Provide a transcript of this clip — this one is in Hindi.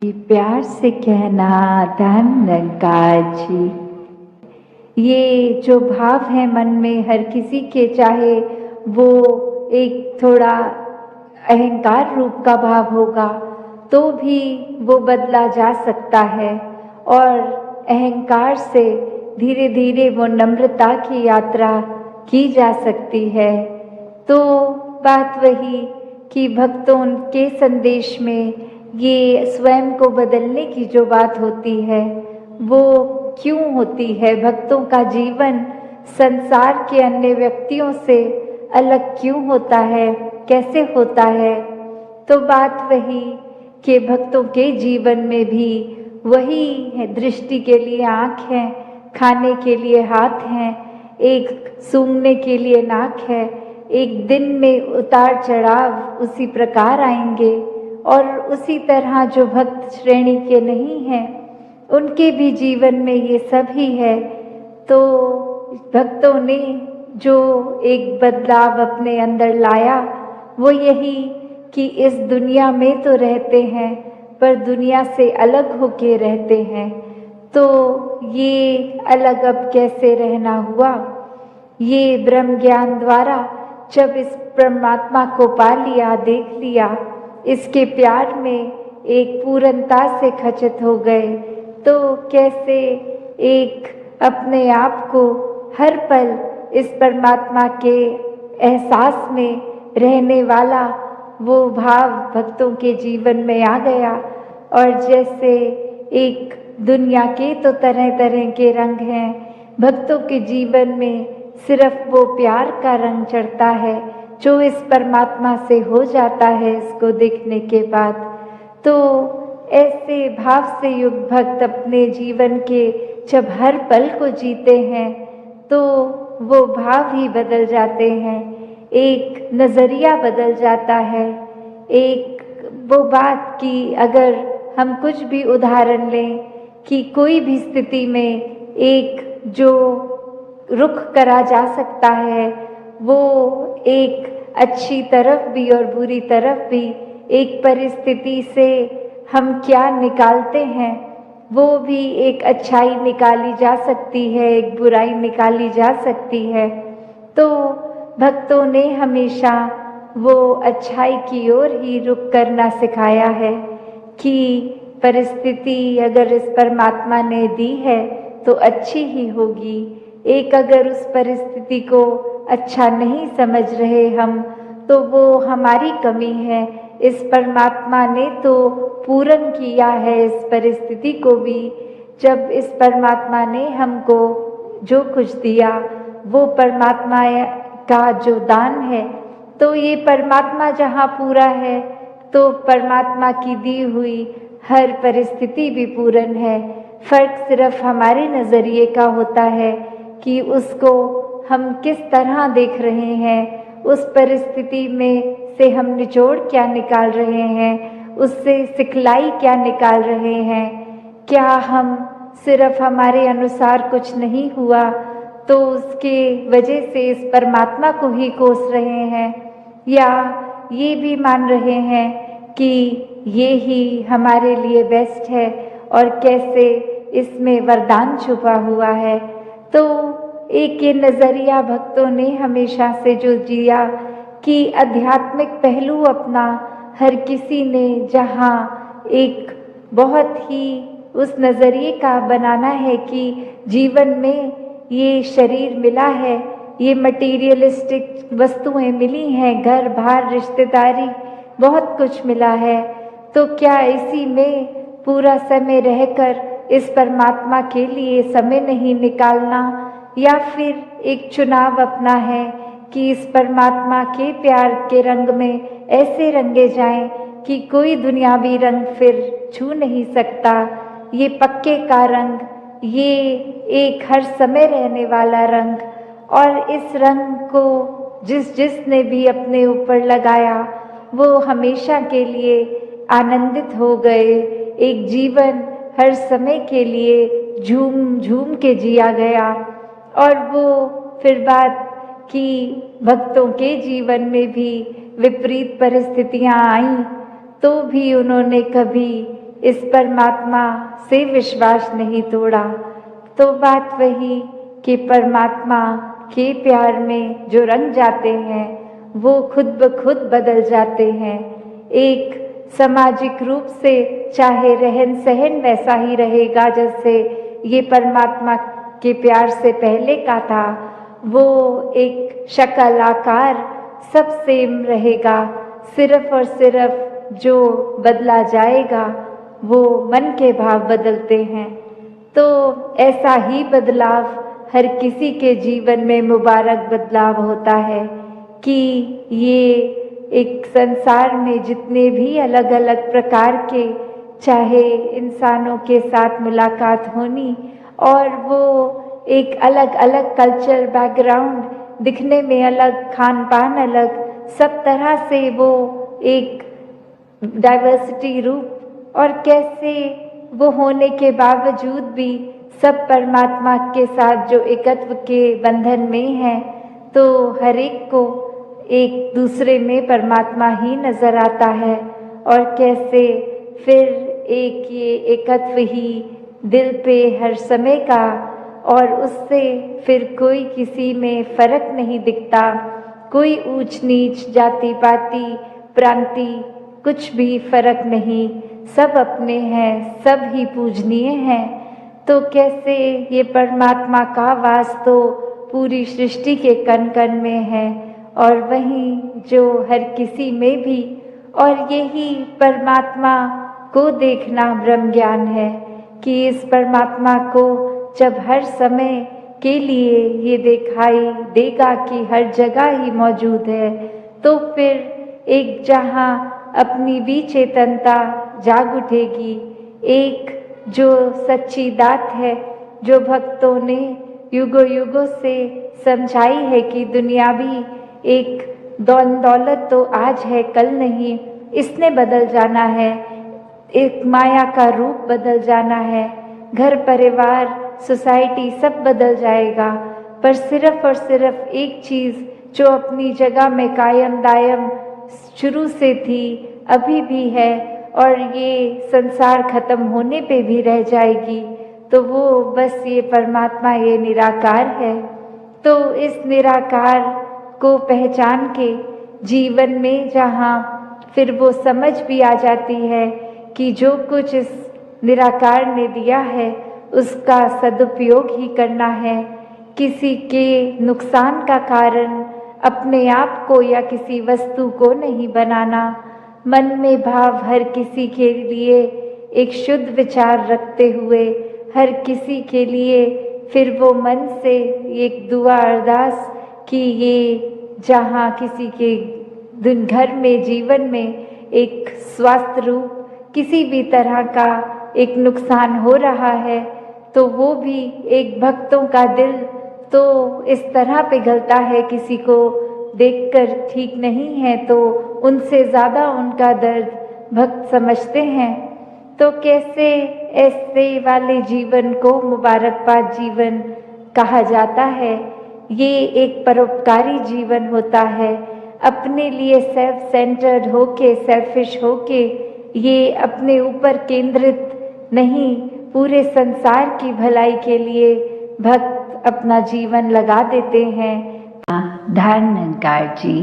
प्यार से कहना धन जी। ये जो भाव है मन में हर किसी के, चाहे वो एक थोड़ा अहंकार रूप का भाव होगा तो भी वो बदला जा सकता है, और अहंकार से धीरे धीरे वो नम्रता की यात्रा की जा सकती है। तो बात वही कि भक्तों के संदेश में ये स्वयं को बदलने की जो बात होती है वो क्यों होती है, भक्तों का जीवन संसार के अन्य व्यक्तियों से अलग क्यों होता है, कैसे होता है। तो बात वही कि भक्तों के जीवन में भी वही है, दृष्टि के लिए आँख है, खाने के लिए हाथ हैं, एक सूंघने के लिए नाक है। एक दिन में उतार चढ़ाव उसी प्रकार आएंगे, और उसी तरह जो भक्त श्रेणी के नहीं हैं उनके भी जीवन में ये सब ही है। तो भक्तों ने जो एक बदलाव अपने अंदर लाया वो यही कि इस दुनिया में तो रहते हैं पर दुनिया से अलग होके रहते हैं। तो ये अलग अब कैसे रहना हुआ, ये ब्रह्म ज्ञान द्वारा जब इस परमात्मा को पा लिया, देख लिया, इसके प्यार में एक पूर्णता से खचित हो गए, तो कैसे एक अपने आप को हर पल इस परमात्मा के एहसास में रहने वाला वो भाव भक्तों के जीवन में आ गया। और जैसे एक दुनिया के तो तरह तरह के रंग हैं, भक्तों के जीवन में सिर्फ वो प्यार का रंग चढ़ता है जो इस परमात्मा से हो जाता है इसको देखने के बाद। तो ऐसे भाव से युक्त भक्त अपने जीवन के जब हर पल को जीते हैं तो वो भाव ही बदल जाते हैं, एक नज़रिया बदल जाता है। एक वो बात कि अगर हम कुछ भी उदाहरण लें कि कोई भी स्थिति में एक जो रुख करा जा सकता है वो एक अच्छी तरफ भी और बुरी तरफ भी, एक परिस्थिति से हम क्या निकालते हैं वो भी एक अच्छाई निकाली जा सकती है, एक बुराई निकाली जा सकती है। तो भक्तों ने हमेशा वो अच्छाई की ओर ही रुख करना सिखाया है कि परिस्थिति अगर इस परमात्मा ने दी है तो अच्छी ही होगी। एक अगर उस परिस्थिति को अच्छा नहीं समझ रहे हम तो वो हमारी कमी है, इस परमात्मा ने तो पूर्ण किया है इस परिस्थिति को भी। जब इस परमात्मा ने हमको जो कुछ दिया वो परमात्मा का जो दान है, तो ये परमात्मा जहाँ पूरा है तो परमात्मा की दी हुई हर परिस्थिति भी पूर्ण है। फर्क सिर्फ हमारे नज़रिए का होता है कि उसको हम किस तरह देख रहे हैं, उस परिस्थिति में से हम निचोड़ क्या निकाल रहे हैं, उससे सिखलाई क्या निकाल रहे हैं। क्या हम सिर्फ हमारे अनुसार कुछ नहीं हुआ तो उसके वजह से इस परमात्मा को ही कोस रहे हैं, या ये भी मान रहे हैं कि ये ही हमारे लिए बेस्ट है और कैसे इसमें वरदान छुपा हुआ है। तो एक ये नज़रिया भक्तों ने हमेशा से जो जिया कि आध्यात्मिक पहलू अपना हर किसी ने जहाँ एक बहुत ही उस नज़रिए का बनाना है कि जीवन में ये शरीर मिला है, ये मटीरियलिस्टिक वस्तुएं मिली हैं, घर बार रिश्तेदारी बहुत कुछ मिला है, तो क्या इसी में पूरा समय रहकर इस परमात्मा के लिए समय नहीं निकालना, या फिर एक चुनाव अपना है कि इस परमात्मा के प्यार के रंग में ऐसे रंगे जाएं कि कोई दुनियावी रंग फिर छू नहीं सकता। ये पक्के का रंग, ये एक हर समय रहने वाला रंग, और इस रंग को जिसने भी अपने ऊपर लगाया वो हमेशा के लिए आनंदित हो गए। एक जीवन हर समय के लिए झूम झूम के जिया गया। और वो फिर बात कि भक्तों के जीवन में भी विपरीत परिस्थितियां आईं तो भी उन्होंने कभी इस परमात्मा से विश्वास नहीं तोड़ा, तो बात वही कि परमात्मा के प्यार में जो रंग जाते हैं वो खुद ब खुद बदल जाते हैं। एक सामाजिक रूप से चाहे रहन सहन वैसा ही रहेगा जैसे ये परमात्मा के प्यार से पहले का था, वो एक शक्ल आकार सब सेम रहेगा। सिर्फ और सिर्फ जो बदला जाएगा वो मन के भाव बदलते हैं। तो ऐसा ही बदलाव हर किसी के जीवन में मुबारक बदलाव होता है कि ये एक संसार में जितने भी अलग अलग प्रकार के चाहे इंसानों के साथ मुलाकात होनी और वो एक अलग अलग कल्चर बैकग्राउंड, दिखने में अलग, खान पान अलग, सब तरह से वो एक डाइवर्सिटी रूप और कैसे वो होने के बावजूद भी सब परमात्मा के साथ जो एकत्व के बंधन में है, तो हर एक को एक दूसरे में परमात्मा ही नजर आता है। और कैसे फिर एक ये एकत्व ही दिल पे हर समय का, और उससे फिर कोई किसी में फर्क नहीं दिखता, कोई ऊंच नीच जाति पाति प्रांति कुछ भी फर्क नहीं, सब अपने हैं, सब ही पूजनीय हैं। तो कैसे ये परमात्मा का वास तो पूरी सृष्टि के कण कण में है और वहीं जो हर किसी में भी, और यही परमात्मा को देखना ब्रह्म ज्ञान है कि इस परमात्मा को जब हर समय के लिए ये दिखाई देगा कि हर जगह ही मौजूद है, तो फिर एक जहाँ अपनी भी चेतनता जाग उठेगी। एक जो सच्ची दात है, जो भक्तों ने युगों युगों से समझाई है कि दुनिया भी एक दौलत तो आज है कल नहीं, इसने बदल जाना है, एक माया का रूप बदल जाना है, घर परिवार सोसाइटी सब बदल जाएगा, पर सिर्फ और सिर्फ एक चीज़ जो अपनी जगह में कायम दायम शुरू से थी, अभी भी है और ये संसार खत्म होने पे भी रह जाएगी, तो वो बस ये परमात्मा, ये निराकार है। तो इस निराकार को पहचान के जीवन में जहाँ फिर वो समझ भी आ जाती है कि जो कुछ इस निराकार ने दिया है उसका सदुपयोग ही करना है, किसी के नुकसान का कारण अपने आप को या किसी वस्तु को नहीं बनाना, मन में भाव हर किसी के लिए एक शुद्ध विचार रखते हुए हर किसी के लिए फिर वो मन से एक दुआ अरदास कि ये जहाँ किसी के दिन घर में जीवन में एक स्वास्थ्य रूप किसी भी तरह का एक नुकसान हो रहा है, तो वो भी एक भक्तों का दिल तो इस तरह पिघलता है, किसी को देखकर ठीक नहीं है तो उनसे ज़्यादा उनका दर्द भक्त समझते हैं। तो कैसे ऐसे वाले जीवन को मुबारकबाद जीवन कहा जाता है। ये एक परोपकारी जीवन होता है, अपने लिए सेल्फ सेंटर्ड होके, सेल्फिश होके, ये अपने ऊपर केंद्रित नहीं, पूरे संसार की भलाई के लिए भक्त अपना जीवन लगा देते हैं। धन्यकार जी।